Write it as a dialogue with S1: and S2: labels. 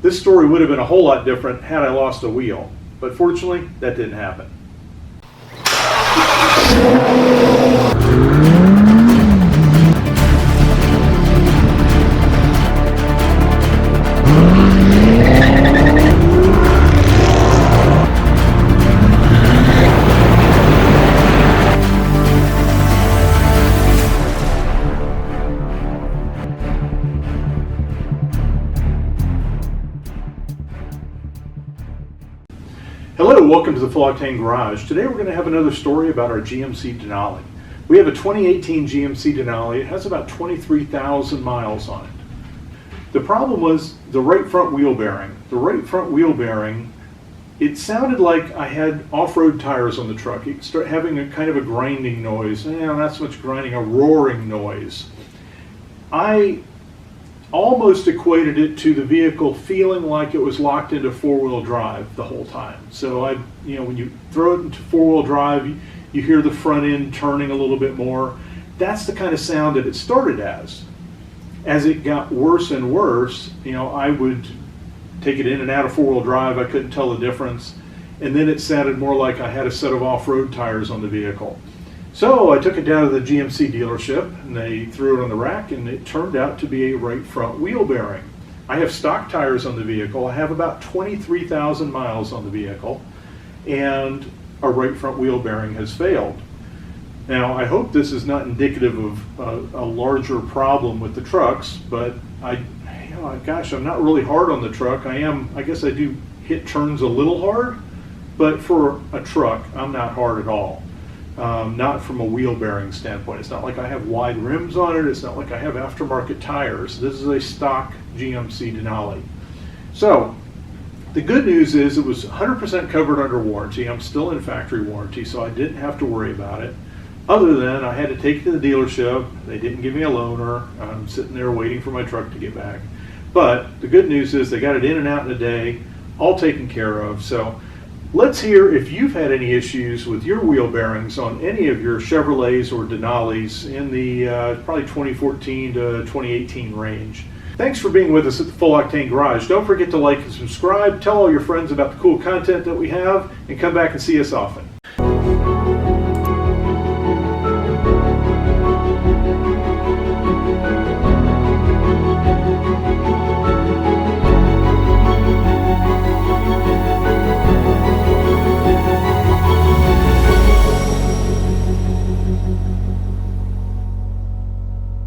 S1: This story would have been a whole lot different had I lost a wheel, but fortunately that didn't happen. Hello, welcome to the Full Octane Garage. Today we're going to have another story about our GMC Denali. We have a 2018 GMC Denali. It has about 23,000 miles on it. The problem was the right front wheel bearing. The right front wheel bearing, it sounded like I had off-road tires on the truck. It started having a kind of a grinding noise. Not so much grinding, a roaring noise. I almost equated it to the vehicle feeling like it was locked into four-wheel drive the whole time. So when you throw it into four-wheel drive, you hear the front end turning a little bit more. That's the kind of sound that it started as. As it got worse and worse, I would take it in and out of four-wheel drive. I couldn't tell the difference. And then it sounded more like I had a set of off-road tires on the vehicle. So I took it down to the GMC dealership and they threw it on the rack, and it turned out to be a right front wheel bearing. I have stock tires on the vehicle. I have about 23,000 miles on the vehicle, and a right front wheel bearing has failed. Now I hope this is not indicative of a larger problem with the trucks, but gosh, I'm not really hard on the truck. I guess I do hit turns a little hard, but for a truck, I'm not hard at all. Not from a wheel bearing standpoint. It's not like I have wide rims on it. It's not like I have aftermarket tires. This is a stock GMC Denali. So the good news is it was 100% covered under warranty. I'm still in factory warranty, so I didn't have to worry about it. Other than I had to take it to the dealership. They didn't give me a loaner. I'm sitting there waiting for my truck to get back. But the good news is they got it in and out in a day, all taken care of. So let's hear if you've had any issues with your wheel bearings on any of your Chevrolets or Denalis in the probably 2014 to 2018 range. Thanks for being with us at the Full Octane Garage. Don't forget to like and subscribe, tell all your friends about the cool content that we have, and come back and see us often.